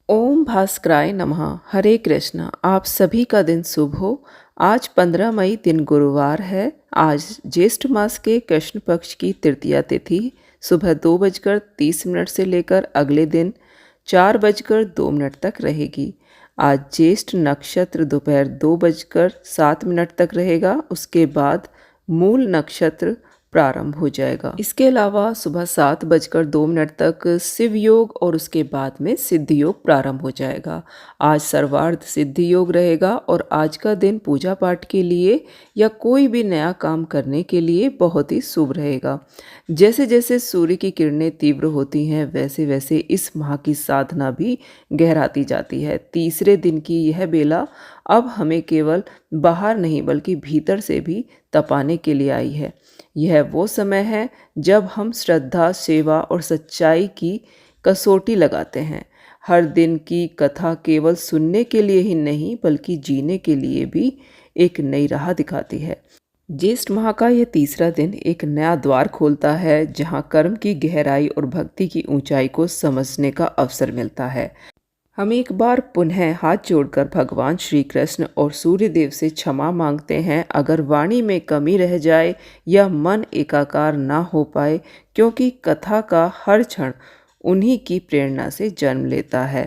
ओम भास्कराय नमः। हरे कृष्णा। आप सभी का दिन शुभ हो। आज 15 मई दिन गुरुवार है। आज ज्येष्ठ मास के कृष्ण पक्ष की तृतीया तिथि सुबह 2:30 से लेकर अगले दिन 4:02 तक रहेगी। आज ज्येष्ठ नक्षत्र दोपहर 2:07 तक रहेगा। उसके बाद मूल नक्षत्र प्रारंभ हो जाएगा। इसके अलावा सुबह 7:02 तक शिव योग और उसके बाद में सिद्ध योग प्रारंभ हो जाएगा। आज सर्वार्थ सिद्ध योग रहेगा और आज का दिन पूजा पाठ के लिए या कोई भी नया काम करने के लिए बहुत ही शुभ रहेगा। जैसे जैसे सूर्य की किरणें तीव्र होती हैं वैसे वैसे इस माह की साधना भी गहराती जाती है। तीसरे दिन की यह बेला अब हमें केवल बाहर नहीं बल्कि भीतर से भी तपाने के लिए आई है। यह वो समय है जब हम श्रद्धा, सेवा और सच्चाई की कसौटी लगाते हैं। हर दिन की कथा केवल सुनने के लिए ही नहीं बल्कि जीने के लिए भी एक नई राह दिखाती है। ज्येष्ठ माह का यह तीसरा दिन एक नया द्वार खोलता है जहां कर्म की गहराई और भक्ति की ऊंचाई को समझने का अवसर मिलता है। हम एक बार पुनः हाथ जोड़कर भगवान श्री कृष्ण और सूर्यदेव से क्षमा मांगते हैं अगर वाणी में कमी रह जाए या मन एकाकार ना हो पाए, क्योंकि कथा का हर क्षण उन्हीं की प्रेरणा से जन्म लेता है।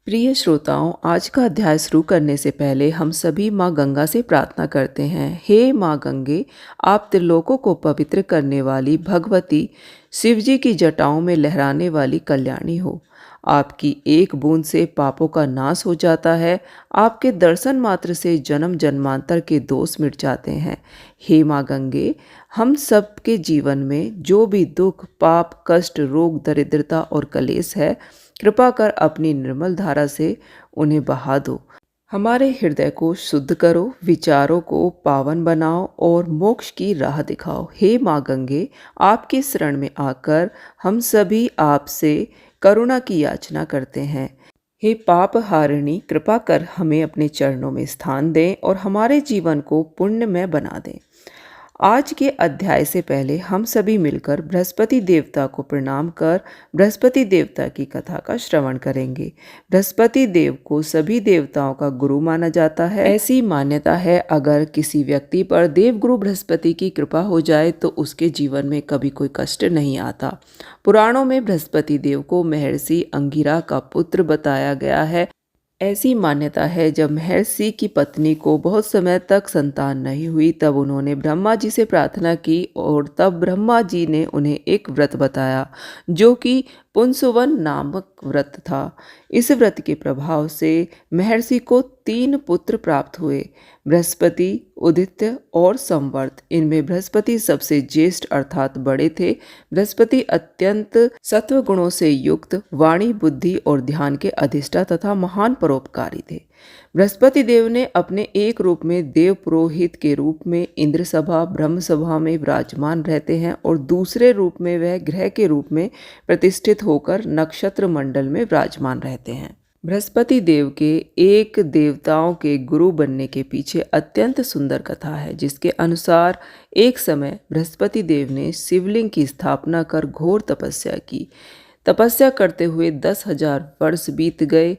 प्रिय श्रोताओं, आज का अध्याय शुरू करने से पहले हम सभी माँ गंगा से प्रार्थना करते हैं। हे माँ गंगे, आप त्रिलोकों को पवित्र करने वाली भगवती, शिवजी की जटाओं में लहराने वाली कल्याणी हो। आपकी एक बूंद से पापों का नाश हो जाता है। आपके दर्शन मात्र से जन्म जन्मांतर के दोष मिट जाते हैं। हे माँ गंगे, हम सबके जीवन में जो भी दुख, पाप, कष्ट, रोग, दरिद्रता और कलेश है, कृपा कर अपनी निर्मल धारा से उन्हें बहा दो। हमारे हृदय को शुद्ध करो, विचारों को पावन बनाओ और मोक्ष की राह दिखाओ। हे माँ गंगे, आपके शरण में आकर हम सभी आपसे करुणा की याचना करते हैं। हे पाप हारिणी, कृपा कर हमें अपने चरणों में स्थान दें और हमारे जीवन को पुण्यमय बना दें। आज के अध्याय से पहले हम सभी मिलकर बृहस्पति देवता को प्रणाम कर बृहस्पति देवता की कथा का श्रवण करेंगे। बृहस्पति देव को सभी देवताओं का गुरु माना जाता है। ऐसी मान्यता है अगर किसी व्यक्ति पर देवगुरु बृहस्पति की कृपा हो जाए तो उसके जीवन में कभी कोई कष्ट नहीं आता। पुराणों में बृहस्पति देव को महर्षि अंगिरा का पुत्र बताया गया है। ऐसी मान्यता है जब महर्षि की पत्नी को बहुत समय तक संतान नहीं हुई तब उन्होंने ब्रह्मा जी से प्रार्थना की और तब ब्रह्मा जी ने उन्हें एक व्रत बताया जो कि पुंसवन नामक व्रत था। इस व्रत के प्रभाव से महर्षि को 3 पुत्र प्राप्त हुए, बृहस्पति, उदित्य और संवर्त। इनमें बृहस्पति सबसे ज्येष्ठ अर्थात बड़े थे। बृहस्पति अत्यंत सत्व गुणों से युक्त, वाणी, बुद्धि और ध्यान के अधिष्ठा तथा महान परोपकारी थे। बृहस्पति देव ने अपने एक रूप में देव पुरोहित के रूप में इंद्र सभा, ब्रह्म सभा में विराजमान रहते हैं और दूसरे रूप में वह ग्रह के रूप में प्रतिष्ठित होकर नक्षत्र मंडल में विराजमान रहते हैं। बृहस्पति देव के एक देवताओं के गुरु बनने के पीछे अत्यंत सुंदर कथा है, जिसके अनुसार एक समय बृहस्पति देव ने शिवलिंग की स्थापना कर घोर तपस्या की। तपस्या करते हुए 10,000 वर्ष बीत गए।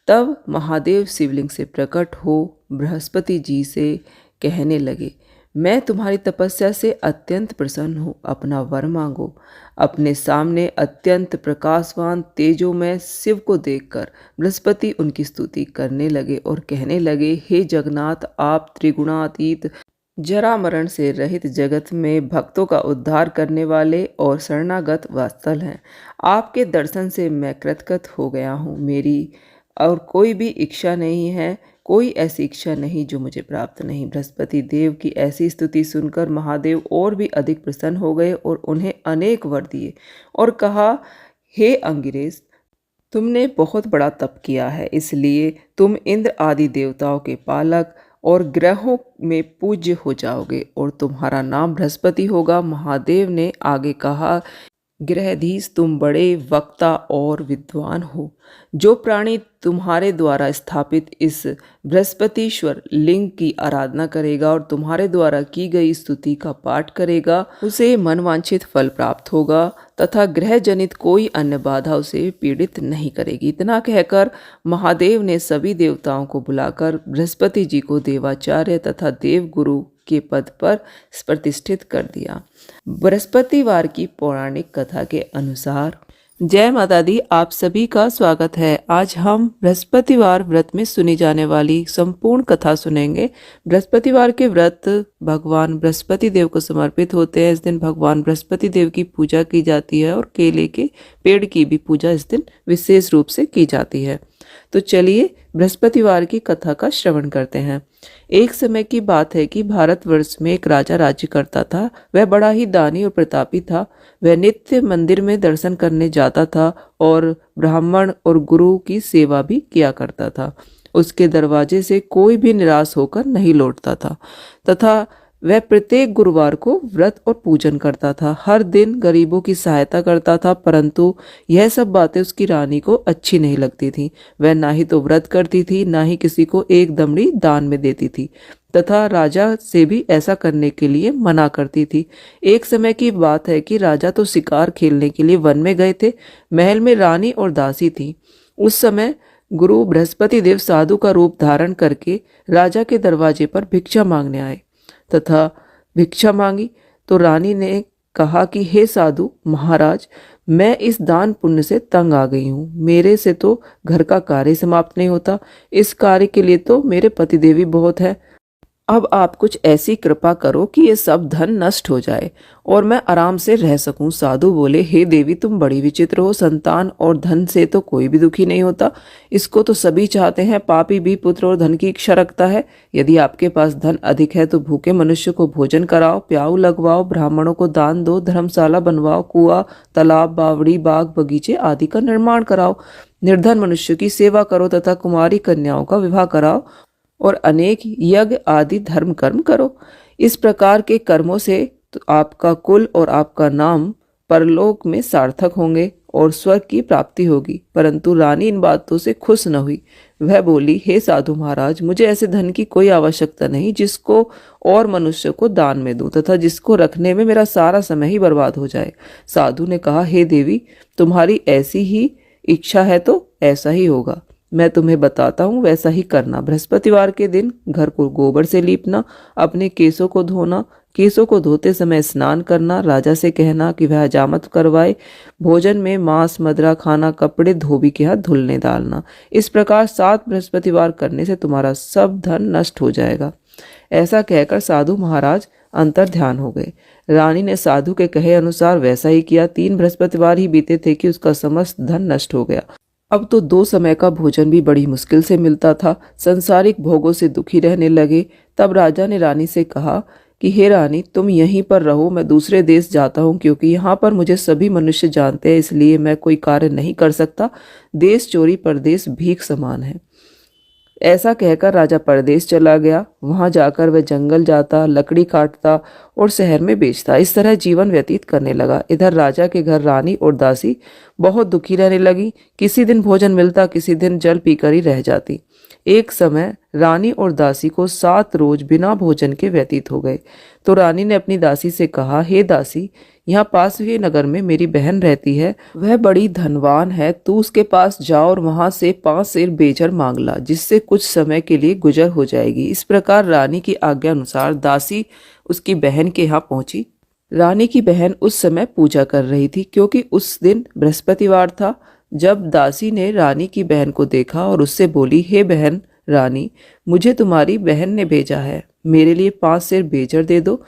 तब महादेव शिवलिंग से प्रकट हो बृहस्पति जी से कहने लगे, मैं तुम्हारी तपस्या से अत्यंत प्रसन्न हूँ, अपना वर मांगो। अपने सामने अत्यंत प्रकाशवान तेजोमय शिव को देखकर बृहस्पति उनकी स्तुति करने लगे और कहने लगे, हे जगन्नाथ, आप त्रिगुणातीत, जरा मरण से रहित, जगत में भक्तों का उद्धार करने वाले और शरणागत वात्सल हैं। आपके दर्शन से मैं कृतकृत हो गया हूँ। मेरी और कोई भी इच्छा नहीं है, कोई ऐसी इच्छा नहीं जो मुझे प्राप्त नहीं। बृहस्पति देव की ऐसी स्तुति सुनकर महादेव और भी अधिक प्रसन्न हो गए और उन्हें अनेक वर दिए और कहा, हे अंगिरेस, तुमने बहुत बड़ा तप किया है, इसलिए तुम इंद्र आदि देवताओं के पालक और ग्रहों में पूज्य हो जाओगे और तुम्हारा नाम बृहस्पति होगा। महादेव ने आगे कहा, गृहधीश तुम बड़े वक्ता और विद्वान हो। जो प्राणी तुम्हारे द्वारा स्थापित इस बृहस्पतिश्वर लिंग की आराधना करेगा और तुम्हारे द्वारा की गई स्तुति का पाठ करेगा, उसे मनवांछित फल प्राप्त होगा तथा ग्रह जनित कोई अन्य बाधा उसे पीड़ित नहीं करेगी। इतना कहकर महादेव ने सभी देवताओं को बुलाकर बृहस्पति जी को देवाचार्य तथा देवगुरु के पद पर प्रतिष्ठित कर दिया। बृहस्पतिवार की पौराणिक कथा के अनुसार, जय माता दी, आप सभी का स्वागत है। आज हम बृहस्पतिवार व्रत में सुनी जाने वाली संपूर्ण कथा सुनेंगे। बृहस्पतिवार के व्रत भगवान बृहस्पति देव को समर्पित होते हैं। इस दिन भगवान बृहस्पति देव की पूजा की जाती है और केले के पेड़ की भी पूजा इस दिन विशेष रूप से की जाती है। तो चलिए बृहस्पतिवार की कथा का श्रवण करते हैं। एक समय की बात है कि भारतवर्ष में एक राजा राज्य करता था। वह बड़ा ही दानी और प्रतापी था। वह नित्य मंदिर में दर्शन करने जाता था और ब्राह्मण और गुरु की सेवा भी किया करता था। उसके दरवाजे से कोई भी निराश होकर नहीं लौटता था तथा वह प्रत्येक गुरुवार को व्रत और पूजन करता था। हर दिन गरीबों की सहायता करता था, परंतु यह सब बातें उसकी रानी को अच्छी नहीं लगती थी। वह ना ही तो व्रत करती थी, ना ही किसी को एक दमड़ी दान में देती थी तथा राजा से भी ऐसा करने के लिए मना करती थी। एक समय की बात है कि राजा तो शिकार खेलने के लिए वन में गए थे। महल में रानी और दासी थी। उस समय गुरु बृहस्पति देव साधु का रूप धारण करके राजा के दरवाजे पर भिक्षा मांगने आए तथा भिक्षा मांगी तो रानी ने कहा कि हे साधु महाराज, मैं इस दान पुण्य से तंग आ गई हूँ। मेरे से तो घर का कार्य समाप्त नहीं होता। इस कार्य के लिए तो मेरे पतिदेव ही बहुत है। अब आप कुछ ऐसी कृपा करो कि ये सब धन नष्ट हो जाए और मैं आराम से रह सकूं। साधु बोले, हे देवी, तुम बड़ी विचित्र हो। संतान और धन से तो कोई भी दुखी नहीं होता। इसको तो सभी चाहते हैं। पापी भी पुत्र और धन की इच्छा रखता है। यदि आपके पास धन अधिक है तो भूखे मनुष्य को भोजन कराओ, प्याऊ लगवाओ, ब्राह्मणों को दान दो, धर्मशाला बनवाओ, कुआं, तालाब, बावड़ी, बाग, बगीचे आदि का निर्माण कराओ, निर्धन मनुष्य की सेवा करो तथा कुमारी कन्याओं का विवाह कराओ और अनेक यज्ञ आदि धर्म कर्म करो। इस प्रकार के कर्मों से तो आपका कुल और आपका नाम परलोक में सार्थक होंगे और स्वर्ग की प्राप्ति होगी। परंतु रानी इन बातों से खुश न हुई। वह बोली, हे साधु महाराज, मुझे ऐसे धन की कोई आवश्यकता नहीं जिसको और मनुष्य को दान में दूं तथा जिसको रखने में मेरा सारा समय ही बर्बाद हो जाए। साधु ने कहा, हे देवी, तुम्हारी ऐसी ही इच्छा है तो ऐसा ही होगा। मैं तुम्हें बताता हूँ, वैसा ही करना। बृहस्पतिवार के दिन घर को गोबर से लीपना, अपने केसों को धोना, केसों को धोते समय स्नान करना, राजा से कहना कि वह हजामत करवाए, भोजन में मांस मदिरा खाना, कपड़े धोबी के हाथ धुलने डालना। इस प्रकार 7 बृहस्पतिवार करने से तुम्हारा सब धन नष्ट हो जाएगा। ऐसा कहकर साधु महाराज अंतर ध्यान हो गए। रानी ने साधु के कहे अनुसार वैसा ही किया। 3 बृहस्पतिवार ही बीते थे कि उसका समस्त धन नष्ट हो गया। अब तो 2 समय का भोजन भी बड़ी मुश्किल से मिलता था। संसारिक भोगों से दुखी रहने लगे। तब राजा ने रानी से कहा कि हे रानी, तुम यहीं पर रहो, मैं दूसरे देश जाता हूँ, क्योंकि यहाँ पर मुझे सभी मनुष्य जानते हैं, इसलिए मैं कोई कार्य नहीं कर सकता। देश चोरी परदेश भीख समान है। ऐसा कहकर राजा परदेश चला गया। वहां जाकर वह जंगल जाता, लकड़ी काटता और शहर में बेचता। इस तरह जीवन व्यतीत करने लगा। इधर राजा के घर रानी और दासी बहुत दुखी रहने लगी। किसी दिन भोजन मिलता, किसी दिन जल पीकर ही रह जाती। एक समय रानी और दासी को 7 रोज बिना भोजन के व्यतीत हो गए। तो रानी ने अपनी दासी से कहा, हे दासी, यहाँ पास ही नगर में मेरी बहन रहती है। वह बड़ी धनवान है। तू उसके पास जा और वहां से 5 सेर बेचर मांग ला, जिससे कुछ समय के लिए गुजर हो जाएगी। इस प्रकार रानी की आज्ञा अनुसार दासी उसकी बहन के यहाँ पहुंची। रानी की बहन उस समय पूजा कर रही थी, क्योंकि उस दिन बृहस्पतिवार था। जब दासी ने रानी की बहन को देखा और उससे बोली, हे बहन रानी, मुझे तुम्हारी बहन ने भेजा है, मेरे लिए 5 सेर बेचर दे दो।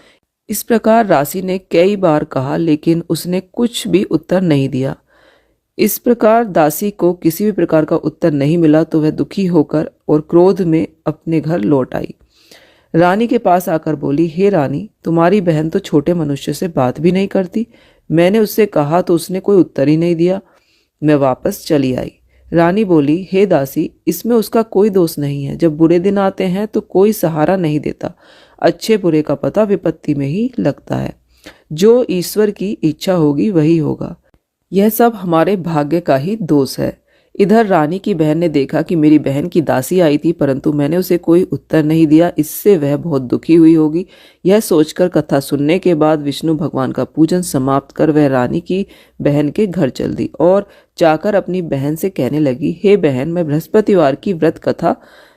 इस प्रकार राशि ने कई बार कहा, लेकिन उसने कुछ भी उत्तर नहीं दिया। इस प्रकार दासी को किसी भी प्रकार का उत्तर नहीं मिला तो वह दुखी होकर और क्रोध में अपने घर लौट आई। रानी के पास आकर बोली, हे रानी, तुम्हारी बहन तो छोटे मनुष्य से बात भी नहीं करती। मैंने उससे कहा तो उसने कोई उत्तर ही नहीं दिया। मैं वापस चली आई। रानी बोली, हे दासी, इसमें उसका कोई दोष नहीं है। जब बुरे दिन आते हैं तो कोई सहारा नहीं देता। अच्छे बुरे का पता विपत्ति में ही लगता है। जो ईश्वर की इच्छा होगी वही होगा। यह सब हमारे भाग्य का ही दोष है। इधर रानी की बहन ने देखा कि मेरी बहन की दासी आई थी, परंतु मैंने उसे कोई उत्तर नहीं दिया। इससे वह बहुत दुखी हुई होगी। यह सोचकर कथा सुनने के बाद विष्णु भगवान का पूजन समाप्त कर वह रानी की बहन के घर चल दी और जाकर अपनी बहन से कहने लगी, हे बहन, मैं बृहस्पतिवार की व्रत कथा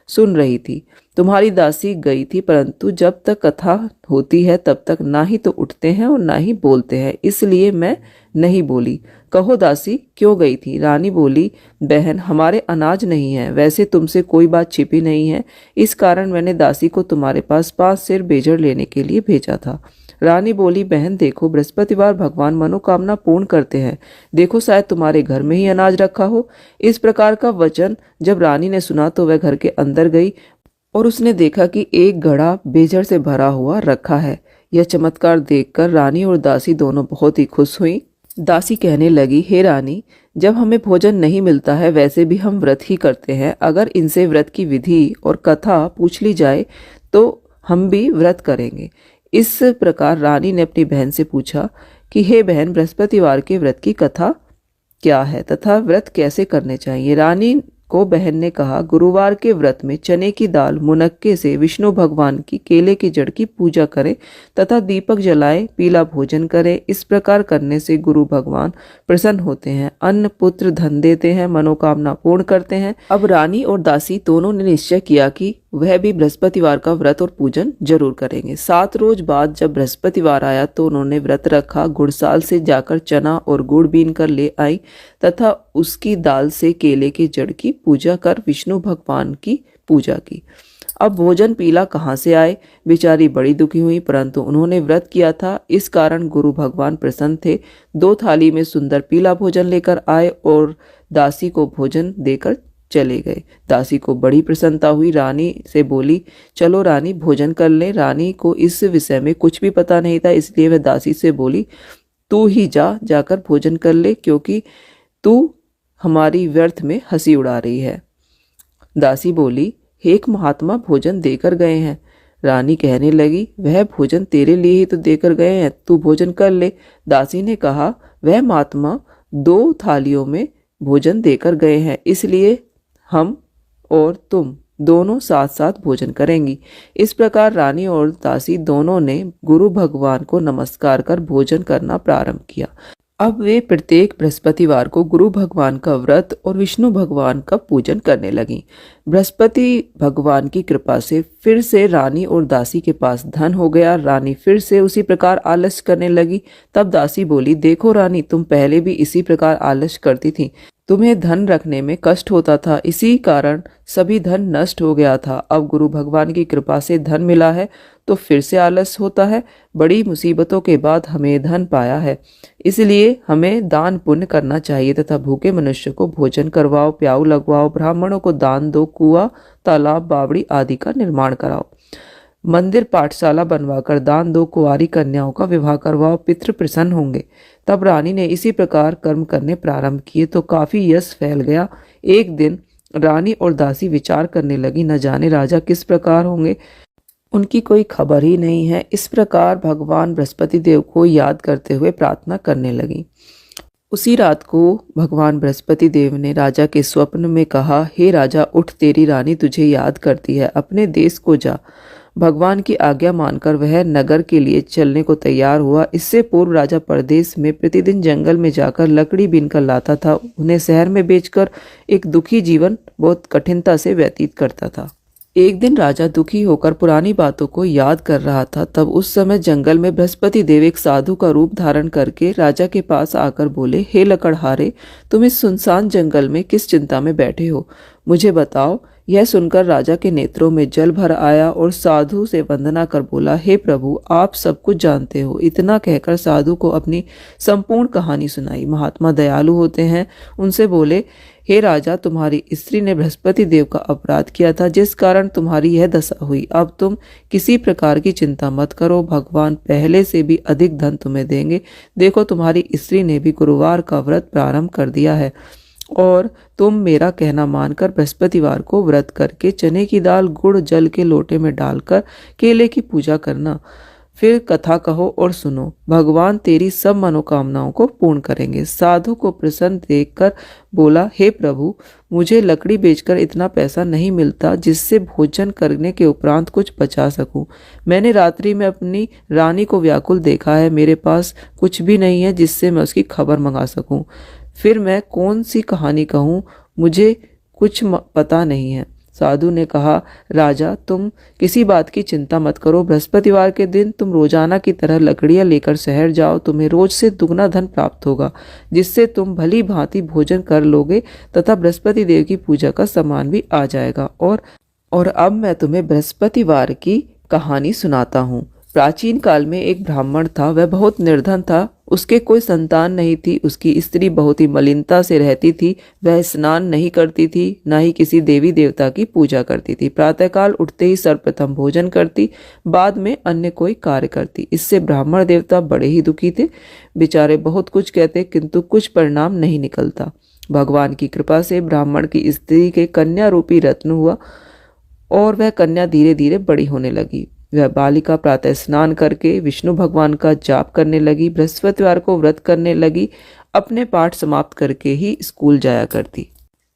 सुन रही थी। तुम्हारी दासी गई थी, परंतु जब तक कथा होती है तब तक ना ही तो उठते हैं और ना ही बोलते हैं, इसलिए मैं नहीं बोली। कहो दासी, क्यों गई थी? रानी बोली, बहन, हमारे अनाज नहीं है। वैसे तुमसे कोई बात छिपी नहीं है, इस कारण मैंने दासी को तुम्हारे पास 5 सेर बेजड़ लेने के लिए भेजा था। रानी बोली, बहन देखो, बृहस्पतिवार भगवान मनोकामना पूर्ण करते हैं। देखो, शायद तुम्हारे घर में ही अनाज रखा हो। इस प्रकार का वचन जब रानी ने सुना तो वह घर के अंदर गई और उसने देखा कि एक घड़ा बेजड़ से भरा हुआ रखा है। यह चमत्कार देखकर रानी और दासी दोनों बहुत ही खुश हुई। दासी कहने लगी, हे रानी, जब हमें भोजन नहीं मिलता है, वैसे भी हम व्रत ही करते हैं। अगर इनसे व्रत की विधि और कथा पूछ ली जाए तो हम भी व्रत करेंगे। इस प्रकार रानी ने अपनी बहन से पूछा कि हे बहन, बृहस्पतिवार के व्रत की कथा क्या है तथा व्रत कैसे करने चाहिए? रानी को बहन ने कहा, गुरुवार के व्रत में चने की दाल मुनक्के से विष्णु भगवान की केले की जड़ की पूजा करें तथा दीपक जलाए, पीला भोजन करें। इस प्रकार करने से गुरु भगवान प्रसन्न होते हैं, अन्न पुत्र धन देते हैं, मनोकामना पूर्ण करते हैं। अब रानी और दासी दोनों ने निश्चय किया कि वह भी बृहस्पतिवार का व्रत और पूजन जरूर करेंगे। 7 रोज बाद जब बृहस्पतिवार आया तो उन्होंने व्रत रखा। गुड़साल से जाकर चना और गुड़ बीन कर ले आई तथा उसकी दाल से केले के जड़ की पूजा कर विष्णु भगवान की पूजा की। अब भोजन पीला कहाँ से आए? बेचारी बड़ी दुखी हुई, परंतु उन्होंने व्रत किया था, इस कारण गुरु भगवान प्रसन्न थे। 2 थाली में सुंदर पीला भोजन लेकर आए और दासी को भोजन देकर चले गए। दासी को बड़ी प्रसन्नता हुई। रानी से बोली, चलो रानी, भोजन कर ले। रानी को इस विषय में कुछ भी पता नहीं था, इसलिए वह दासी से बोली, तू ही जाकर भोजन कर ले, क्योंकि तू हमारी व्यर्थ में हंसी उड़ा रही है। दासी बोली, एक महात्मा भोजन देकर गए हैं। रानी कहने लगी, वह भोजन तेरे लिए ही तो देकर गए हैं, तू भोजन कर ले। दासी ने कहा, वह महात्मा 2 थालियों में भोजन देकर गए हैं, इसलिए हम और तुम दोनों साथ साथ भोजन करेंगी। इस प्रकार रानी और दासी दोनों ने गुरु भगवान को नमस्कार कर भोजन करना प्रारंभ किया। अब वे प्रत्येक बृहस्पतिवार को गुरु भगवान का व्रत और विष्णु भगवान का पूजन करने लगी। बृहस्पति भगवान की कृपा से फिर से रानी और दासी के पास धन हो गया। रानी फिर से उसी प्रकार आलस करने लगी। तब दासी बोली, देखो रानी, तुम पहले भी इसी प्रकार आलस करती थी। तुम्हें धन रखने में कष्ट होता था, इसी कारण सभी धन नष्ट हो गया था। अब गुरु भगवान की कृपा से धन मिला है तो फिर से आलस होता है। बड़ी मुसीबतों के बाद हमें धन पाया है, इसलिए हमें दान पुण्य करना चाहिए तथा भूखे मनुष्य को भोजन करवाओ, प्याऊ लगवाओ, ब्राह्मणों को दान दो, कुआं, तालाब, बावड़ी आदि का निर्माण कराओ, मंदिर पाठशाला बनवाकर दान दो, कुंवारी कन्याओं का विवाह करवाओ, पितृ प्रसन्न होंगे। तब रानी ने इसी प्रकार कर्म करने प्रारंभ किए तो काफी यश फैल गया। एक दिन रानी और दासी विचार करने लगी, न जाने राजा किस प्रकार होंगे, उनकी कोई खबर ही नहीं है। इस प्रकार भगवान बृहस्पति देव को याद करते हुए प्रार्थना करने लगी। उसी रात को भगवान बृहस्पति देव ने राजा के स्वप्न में कहा, हे राजा, उठ, तेरी रानी तुझे याद करती है, अपने देश को जा। भगवान की आज्ञा मानकर वह नगर के लिए चलने को तैयार हुआ। इससे पूर्व राजा परदेश में प्रतिदिन जंगल में जाकर लकड़ी बीनकर लाता था, उन्हें शहर में बेचकर एक दुखी जीवन बहुत कठिनता से व्यतीत करता था। एक दिन राजा दुखी होकर पुरानी बातों को याद कर रहा था। तब उस समय जंगल में बृहस्पति देव एक साधु का रूप धारण करके राजा के पास आकर बोले, हे लकड़हारे, तुम इस सुनसान जंगल में किस चिंता में बैठे हो, मुझे बताओ। यह सुनकर राजा के नेत्रों में जल भर आया और साधु से वंदना कर बोला, हे प्रभु, आप सब कुछ जानते हो। इतना कहकर साधु को अपनी संपूर्ण कहानी सुनाई। महात्मा दयालु होते हैं, उनसे बोले, हे राजा, तुम्हारी स्त्री ने बृहस्पति देव का अपराध किया था, जिस कारण तुम्हारी यह दशा हुई। अब तुम किसी प्रकार की चिंता मत करो, भगवान पहले से भी अधिक धन तुम्हें देंगे। देखो, तुम्हारी स्त्री ने भी गुरुवार का व्रत प्रारंभ कर दिया है और तुम मेरा कहना मानकर बृहस्पतिवार को व्रत करके चने की दाल गुड़ जल के लोटे में डालकर केले की पूजा करना। फिर कथा कहो और सुनो, भगवान तेरी सब मनोकामनाओं को पूर्ण करेंगे। साधु को प्रसन्न देखकर बोला, हे प्रभु, मुझे लकड़ी बेचकर इतना पैसा नहीं मिलता जिससे भोजन करने के उपरांत कुछ बचा सकूं। मैंने रात्रि में अपनी रानी को व्याकुल देखा है, मेरे पास कुछ भी नहीं है जिससे मैं उसकी खबर मंगा सकूं। फिर मैं कौन सी कहानी कहूं, मुझे कुछ पता नहीं है। साधु ने कहा, राजा, तुम किसी बात की चिंता मत करो। बृहस्पतिवार के दिन तुम रोजाना की तरह लकड़ियां लेकर शहर जाओ, तुम्हें रोज से दुगना धन प्राप्त होगा, जिससे तुम भली भांति भोजन कर लोगे तथा बृहस्पति देव की पूजा का सामान भी आ जाएगा। और अब मैं तुम्हें बृहस्पतिवार की कहानी सुनाता हूँ। प्राचीन काल में एक ब्राह्मण था, वह बहुत निर्धन था, उसके कोई संतान नहीं थी, उसकी स्त्री बहुत ही मलिनता से रहती थी, वह स्नान नहीं करती थी, न ही किसी देवी देवता की पूजा करती थी। प्रातःकाल उठते ही सर्वप्रथम भोजन करती, बाद में अन्य कोई कार्य करती। इससे ब्राह्मण देवता बड़े ही दुखी थे, बेचारे बहुत कुछ कहते किंतु कुछ परिणाम नहीं निकलता। भगवान की कृपा से ब्राह्मण की स्त्री के कन्या रूपी रत्न हुआ और वह कन्या धीरे धीरे बड़ी होने लगी। वह बालिका प्रातः स्नान करके विष्णु भगवान का जाप करने लगी, बृहस्पतिवार को व्रत करने लगी, अपने पाठ समाप्त करके ही स्कूल जाया करती।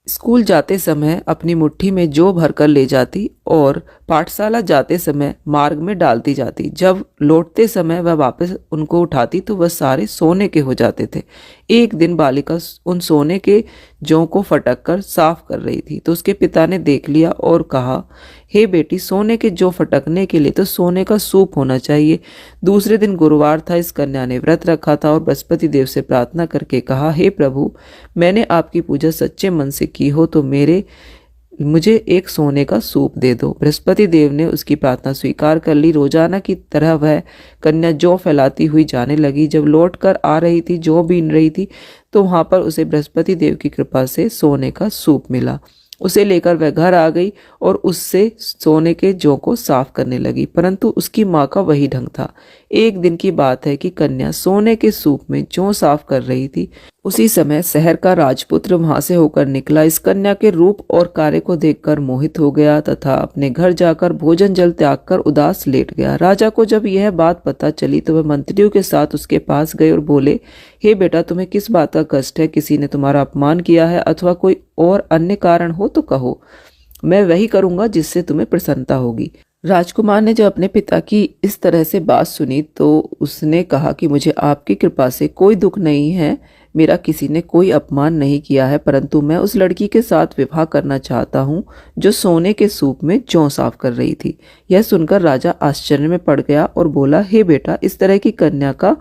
स्कूल जाते समय अपनी मुट्ठी में जौ भरकर ले जाती और पाठशाला जाते समय मार्ग में डालती जाती। जब लौटते समय वह वापस उनको उठाती तो वह सारे सोने के हो जाते थे। एक दिन बालिका उन सोने के जौ को फटक कर साफ कर रही थी तो उसके पिता ने देख लिया और कहा, हे बेटी, सोने के जौ फटकने के लिए तो सोने का सूप होना चाहिए। दूसरे दिन गुरुवार था, इस कन्या ने व्रत रखा था और बृहस्पति देव से प्रार्थना करके कहा, हे प्रभु, मैंने आपकी पूजा सच्चे मन से की हो तो मुझे एक सोने का सूप दे दो। बृहस्पति देव ने उसकी प्रार्थना स्वीकार कर ली। रोजाना की तरह वह कन्या जौ फैलाती हुई जाने लगी। जब लौट कर आ रही थी, जौ बीन रही थी, तो वहां पर उसे बृहस्पति देव की कृपा से सोने का सूप मिला। उसे लेकर वह घर आ गई और उससे सोने के जौ को साफ करने लगी, परंतु उसकी माँ का वही ढंग था। एक दिन की बात है कि कन्या सोने के सूप में जौ साफ कर रही थी। उसी समय शहर का राजपुत्र वहां से होकर निकला। इस कन्या के रूप और कार्य को देखकर मोहित हो गया तथा अपने घर जाकर भोजन जल त्याग कर उदास लेट गया। राजा को जब यह बात पता चली तो वह मंत्रियों के साथ उसके पास गए और बोले, हे बेटा, तुम्हें किस बात का कष्ट है? किसी ने तुम्हारा अपमान किया है अथवा कोई और अन्य कारण हो तो कहो, मैं वही करूंगा जिससे तुम्हें प्रसन्नता होगी। राजकुमार ने जब अपने पिता की इस तरह से बात सुनी तो उसने कहा कि मुझे आपकी कृपा से कोई दुख नहीं है, मेरा किसी ने कोई अपमान नहीं किया है, परंतु मैं उस लड़की के साथ विवाह करना चाहता हूँ जो सोने के सूप में जौ साफ कर रही थी। यह सुनकर राजा आश्चर्य में पड़ गया और बोला, हे बेटा, इस तरह की कन्या का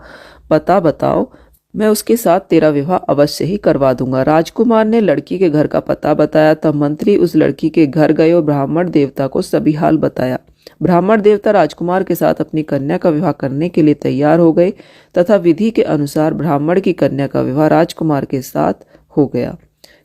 पता बताओ, मैं उसके साथ तेरा विवाह अवश्य ही करवा दूंगा। राजकुमार ने लड़की के घर का पता बताया। तब मंत्री उस लड़की के घर गए और ब्राह्मण देवता को सभी हाल बताया। ब्राह्मण देवता राजकुमार के साथ अपनी कन्या का विवाह करने के लिए तैयार हो गए तथा विधि के अनुसार ब्राह्मण की कन्या का विवाह राजकुमार के साथ हो गया।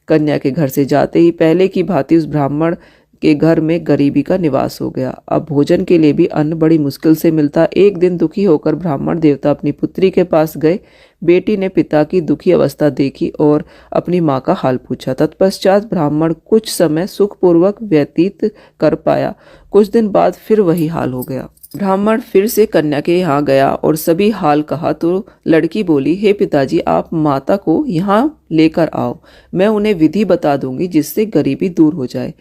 कन्या के घर से जाते ही पहले की भांति उस ब्राह्मण के घर में गरीबी का निवास हो गया। अब भोजन के लिए भी अन्न बड़ी मुश्किल से मिलता। एक दिन दुखी होकर ब्राह्मण देवता अपनी पुत्री के पास गए। बेटी ने पिता की दुखी अवस्था देखी और अपनी माँ का हाल पूछा। तत्पश्चात ब्राह्मण कुछ समय सुखपूर्वक व्यतीत कर पाया। कुछ दिन बाद फिर वही हाल हो गया। ब्राह्मण फिर से कन्या के यहाँ गया और सभी हाल कहा तो लड़की बोली, हे पिताजी, आप माता को यहाँ लेकर आओ, मैं उन्हें विधि बता दूंगी जिससे गरीबी दूर हो जाए।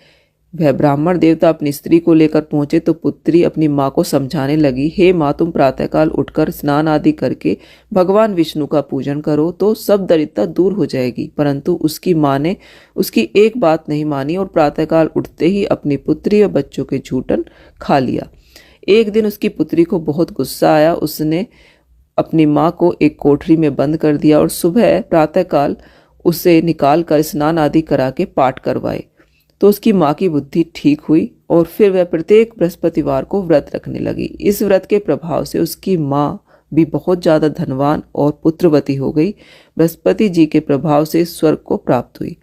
वह ब्राह्मण देवता अपनी स्त्री को लेकर पहुंचे तो पुत्री अपनी माँ को समझाने लगी, हे माँ, तुम प्रातःकाल उठकर स्नान आदि करके भगवान विष्णु का पूजन करो तो सब दरिद्रता दूर हो जाएगी। परंतु उसकी माँ ने उसकी एक बात नहीं मानी और प्रातःकाल उठते ही अपनी पुत्री और बच्चों के झूठन खा लिया। एक दिन उसकी पुत्री को बहुत गुस्सा आया। उसने अपनी माँ को एक कोठरी में बंद कर दिया और सुबह प्रातःकाल उसे निकाल कर स्नान आदि करा के पाठ करवाए तो उसकी माँ की बुद्धि ठीक हुई और फिर वह प्रत्येक बृहस्पतिवार को व्रत रखने लगी। इस व्रत के प्रभाव से उसकी माँ भी बहुत ज्यादा धनवान और पुत्रवती हो गई। बृहस्पति जी के प्रभाव से स्वर्ग को प्राप्त हुई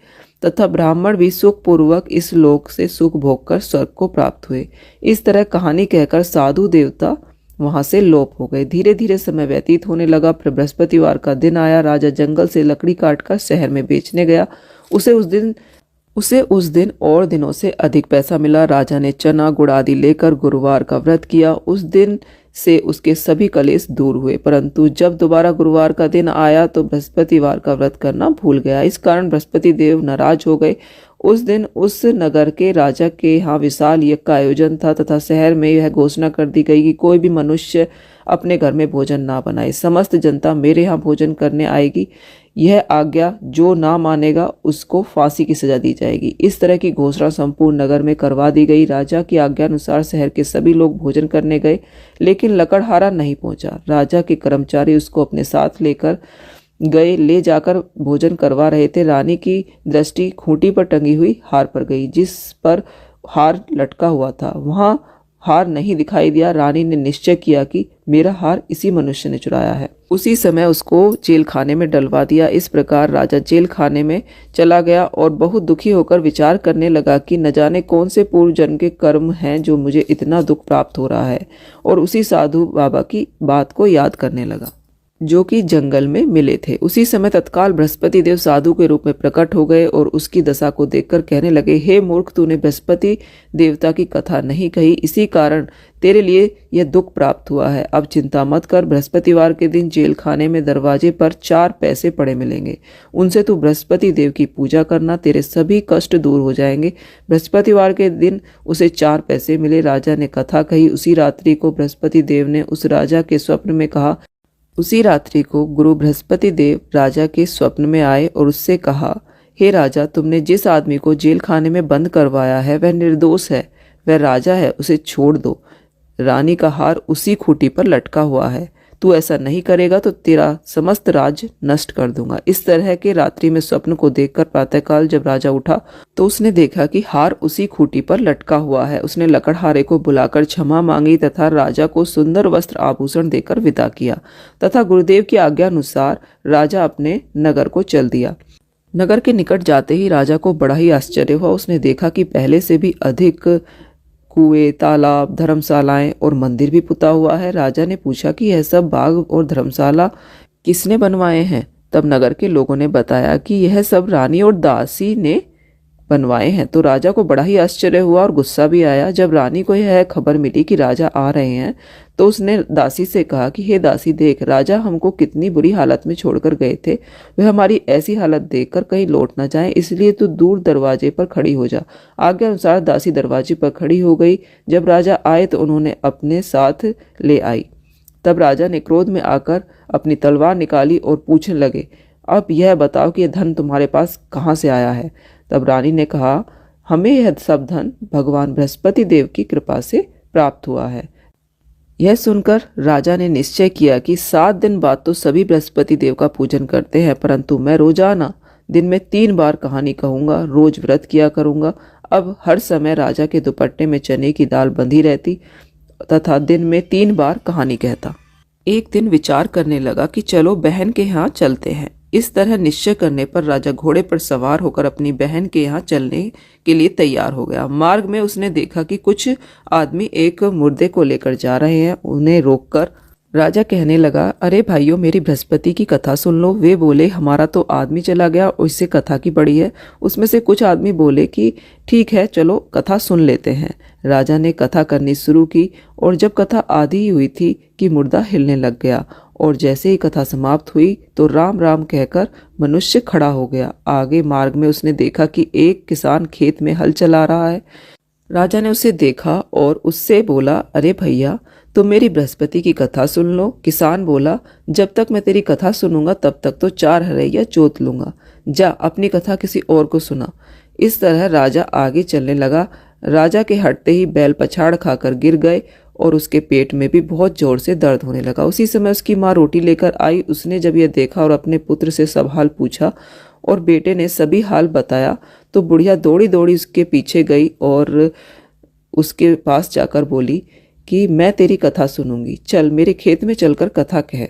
तथा ब्राह्मण भी सुखपूर्वक इस लोक से सुख भोग कर स्वर्ग को प्राप्त हुए। इस तरह कहानी कहकर साधु देवता वहां से लोप हो गए। धीरे धीरे समय व्यतीत होने लगा। फिर बृहस्पतिवार का दिन आया। राजा जंगल से लकड़ी काटकर शहर में बेचने गया। उसे उसे उस दिन और दिनों से अधिक पैसा मिला। राजा ने चना गुड़ आदि लेकर गुरुवार का व्रत किया। उस दिन से उसके सभी कलेश दूर हुए, परंतु जब दोबारा गुरुवार का दिन आया तो बृहस्पतिवार का व्रत करना भूल गया। इस कारण बृहस्पति देव नाराज हो गए। उस दिन उस नगर के राजा के यहाँ विशाल यज्ञ का आयोजन था तथा शहर में यह घोषणा कर दी गई कि कोई भी मनुष्य अपने घर में भोजन ना बनाए, समस्त जनता मेरे यहाँ भोजन करने आएगी। यह आज्ञा जो ना मानेगा उसको फांसी की सजा दी जाएगी। इस तरह की घोषणा संपूर्ण नगर में करवा दी गई। राजा की आज्ञा अनुसार शहर के सभी लोग भोजन करने गए, लेकिन लकड़हारा नहीं पहुंचा। राजा के कर्मचारी उसको अपने साथ लेकर गए। ले जाकर भोजन करवा रहे थे। रानी की दृष्टि खूंटी पर टंगी हुई हार पर गई, जिस पर हार लटका हुआ था वहां हार नहीं दिखाई दिया। रानी ने निश्चय किया कि मेरा हार इसी मनुष्य ने चुराया है। उसी समय उसको जेल खाने में डलवा दिया। इस प्रकार राजा जेल खाने में चला गया और बहुत दुखी होकर विचार करने लगा कि न जाने कौन से पूर्व जन्म के कर्म हैं जो मुझे इतना दुख प्राप्त हो रहा है। और उसी साधु बाबा की बात को याद करने लगा जो कि जंगल में मिले थे। उसी समय तत्काल बृहस्पति देव साधु के रूप में प्रकट हो गए और उसकी दशा को देखकर कहने लगे, हे मूर्ख, तूने बृहस्पति देवता की कथा नहीं कही, इसी कारण तेरे लिए यह दुख प्राप्त हुआ है। अब चिंता मत कर, बृहस्पतिवार के दिन जेल खाने में दरवाजे पर 4 पैसे पड़े मिलेंगे, उनसे तू बृहस्पति देव की पूजा करना, तेरे सभी कष्ट दूर हो जाएंगे। बृहस्पतिवार के दिन उसे 4 पैसे मिले। राजा ने कथा कही। उसी रात्रि को बृहस्पति देव ने उस राजा के स्वप्न में कहा। उसी रात्रि को गुरु बृहस्पति देव राजा के स्वप्न में आए और उससे कहा, हे राजा, तुमने जिस आदमी को जेल खाने में बंद करवाया है वह निर्दोष है, वह राजा है, उसे छोड़ दो। रानी का हार उसी खूंटी पर लटका हुआ है। तू ऐसा नहीं करेगा तो तेरा समस्त राज्य नष्ट कर दूंगा। इस तरह के रात्रि में स्वप्न को देखकर प्रातःकाल जब राजा उठा तो उसने देखा कि हार उसी खूंटी पर लटका हुआ है। उसने लकड़हारे को बुलाकर क्षमा मांगी तथा राजा को सुंदर वस्त्र आभूषण देकर विदा किया तथा गुरुदेव की आज्ञा अनुसार राजा अपने नगर को चल दिया। नगर के निकट जाते ही राजा को बड़ा ही आश्चर्य हुआ। उसने देखा कि पहले से भी अधिक कुएं, तालाब, धर्मशालाएं और मंदिर भी पुता हुआ है। राजा ने पूछा कि यह सब बाग और धर्मशाला किसने बनवाए हैं? तब नगर के लोगों ने बताया कि यह सब रानी और दासी ने बनवाए हैं। तो राजा को बड़ा ही आश्चर्य हुआ और गुस्सा भी आया। जब रानी को यह खबर मिली कि राजा आ रहे हैं तो उसने दासी से कहा कि हे दासी, देख, राजा हमको कितनी बुरी हालत में छोड़कर गए थे, वह हमारी ऐसी हालत देखकर कहीं लौट ना जाए, इसलिए तू दूर दरवाजे पर खड़ी हो जा। आज्ञा अनुसार दासी दरवाजे पर खड़ी हो गई। जब राजा आए तो उन्होंने अपने साथ ले आई। तब राजा ने क्रोध में आकर अपनी तलवार निकाली और पूछने लगे, अब यह बताओ कि यह धन तुम्हारे पास कहाँ से आया है? तब रानी ने कहा, हमें यह सब धन भगवान बृहस्पति देव की कृपा से प्राप्त हुआ है। यह सुनकर राजा ने निश्चय किया कि 7 दिन बाद तो सभी बृहस्पति देव का पूजन करते हैं, परंतु मैं रोजाना दिन में 3 बार कहानी कहूँगा, रोज व्रत किया करूँगा। अब हर समय राजा के दुपट्टे में चने की दाल बंधी रहती तथा दिन में 3 बार कहानी कहता। एक दिन विचार करने लगा कि चलो बहन के यहाँ चलते हैं। इस तरह निश्चय करने पर राजा घोड़े पर सवार होकर अपनी बहन के यहाँ चलने के लिए तैयार हो गया। मार्ग में उसने देखा कि कुछ आदमी एक मुर्दे को लेकर जा रहे हैं। उन्हें रोककर राजा कहने लगा, अरे भाइयों, मेरी बृहस्पति की कथा सुन लो। वे बोले, हमारा तो आदमी चला गया और इससे कथा की पड़ी है। उसमें से कुछ आदमी बोले कि ठीक है, चलो कथा सुन लेते हैं। राजा ने कथा करनी शुरू की और जब कथा आधी ही हुई थी कि मुर्दा हिलने लग गया और जैसे ही कथा समाप्त हुई तो राम राम कहकर मनुष्य खड़ा हो गया। आगे मार्ग में उसने देखा कि एक किसान खेत में हल चला रहा है। राजा ने उसे देखा और उससे बोला, अरे भैया, तुम मेरी बृहस्पति की कथा सुन लो। किसान बोला, जब तक मैं तेरी कथा सुनूंगा तब तक तो 4 हरैया जोत लूंगा, जा अपनी कथा किसी और को सुना। इस तरह राजा आगे चलने लगा। राजा के हटते ही बैल पछाड़ खाकर गिर गए और उसके पेट में भी बहुत जोर से दर्द होने लगा। उसी समय उसकी माँ रोटी लेकर आई। उसने जब यह देखा और अपने पुत्र से सब हाल पूछा और बेटे ने सभी हाल बताया तो बुढ़िया दौड़ी दौड़ी उसके पीछे गई और उसके पास जाकर बोली कि मैं तेरी कथा सुनूंगी, चल मेरे खेत में चलकर कथा कह।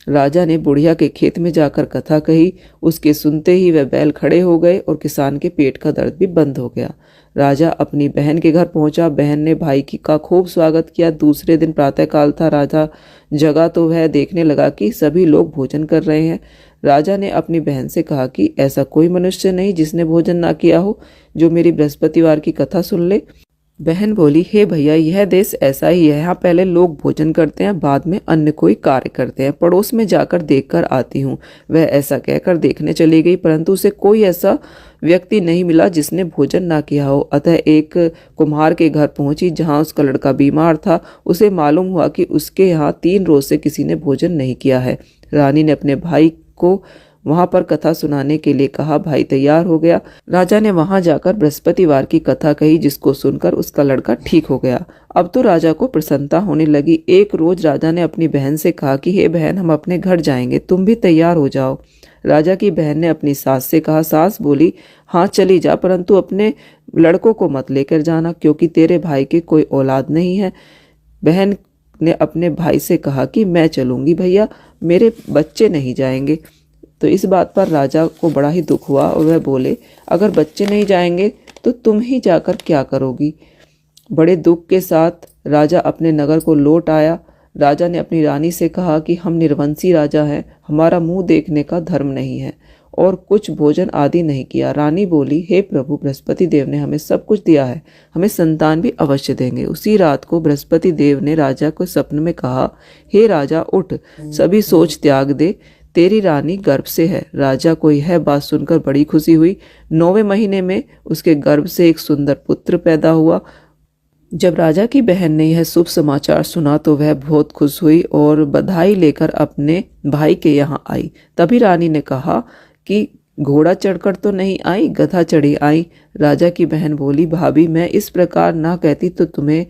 राजा ने बुढ़िया के खेत में जाकर कथा कही। उसके सुनते ही वह बैल खड़े हो गए और किसान के पेट का दर्द भी बंद हो गया। राजा अपनी बहन के घर पहुंचा। बहन ने भाई का खूब स्वागत किया। दूसरे दिन प्रातःकाल था। राजा जगा तो वह देखने लगा कि सभी लोग भोजन कर रहे हैं। राजा ने अपनी बहन से कहा कि ऐसा कोई मनुष्य नहीं जिसने भोजन ना किया हो, जो मेरी बृहस्पतिवार की कथा सुन ले। बहन बोली, हे भैया, यह देश ऐसा ही है। यहाँ पहले लोग भोजन करते हैं, बाद में अन्य कोई कार्य करते हैं। पड़ोस में जाकर देखकर आती हूँ। वह ऐसा कहकर देखने चली गई, परंतु उसे कोई ऐसा व्यक्ति नहीं मिला जिसने भोजन ना किया हो। अतः एक कुम्हार के घर पहुंची, जहाँ उसका लड़का बीमार था। उसे मालूम हुआ कि उसके यहाँ 3 रोज से किसी ने भोजन नहीं किया है। रानी ने अपने भाई को वहां पर कथा सुनाने के लिए कहा। भाई तैयार हो गया। राजा ने वहां जाकर बृहस्पतिवार की कथा कही, जिसको सुनकर उसका लड़का ठीक हो गया। अब तो राजा को प्रसन्नता होने लगी। एक रोज राजा ने अपनी बहन से कहा कि हे बहन, हम अपने घर जाएंगे, तुम भी तैयार हो जाओ। राजा की बहन ने अपनी सास से कहा। सास बोली, हाँ चली जा, परंतु अपने लड़कों को मत लेकर जाना, क्योंकि तेरे भाई के कोई औलाद नहीं है। बहन ने अपने भाई से कहा कि मैं चलूंगी भैया, मेरे बच्चे नहीं जाएंगे। तो इस बात पर राजा को बड़ा ही दुख हुआ और वह बोले, अगर बच्चे नहीं जाएंगे तो तुम ही जाकर क्या करोगी। बड़े दुख के साथ राजा अपने नगर को लौट आया। राजा ने अपनी रानी से कहा कि हम निर्वंशी राजा हैं, हमारा मुंह देखने का धर्म नहीं है, और कुछ भोजन आदि नहीं किया। रानी बोली, हे प्रभु, बृहस्पति देव ने हमें सब कुछ दिया है, हमें संतान भी अवश्य देंगे। उसी रात को बृहस्पति देव ने राजा को स्वप्न में कहा, हे राजा, उठ, सभी सोच त्याग दे, तेरी रानी गर्भ से है। राजा को यह बात सुनकर बड़ी खुशी हुई। 9वें महीने में उसके गर्भ से एक सुंदर पुत्र पैदा हुआ। जब राजा की बहन ने यह शुभ समाचार सुना तो वह बहुत खुश हुई और बधाई लेकर अपने भाई के यहाँ आई। तभी रानी ने कहा कि घोड़ा चढ़कर तो नहीं आई, गधा चढ़ी आई। राजा की बहन बोली, भाभी, मैं इस प्रकार ना कहती तो तुम्हें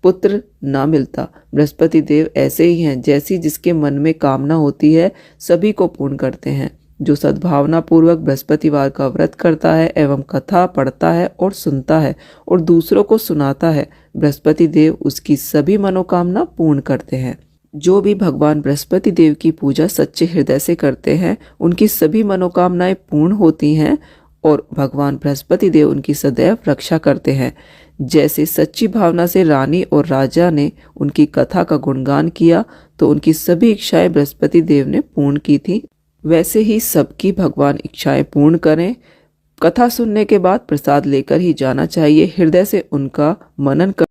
पुत्र ना मिलता। बृहस्पति देव ऐसे ही हैं, जैसी जिसके मन में कामना होती है सभी को पूर्ण करते हैं। जो सद्भावना पूर्वक बृहस्पतिवार का व्रत करता है एवं कथा पढ़ता है और सुनता है और दूसरों को सुनाता है, बृहस्पति देव उसकी सभी मनोकामना पूर्ण करते हैं। जो भी भगवान बृहस्पति देव की पूजा सच्चे हृदय से करते हैं, उनकी सभी मनोकामनाएं पूर्ण होती हैं और भगवान बृहस्पति देव उनकी सदैव रक्षा करते हैं। जैसे सच्ची भावना से रानी और राजा ने उनकी कथा का गुणगान किया तो उनकी सभी इच्छाएं बृहस्पति देव ने पूर्ण की थी, वैसे ही सबकी भगवान इच्छाएं पूर्ण करें। कथा सुनने के बाद प्रसाद लेकर ही जाना चाहिए। हृदय से उनका मनन कर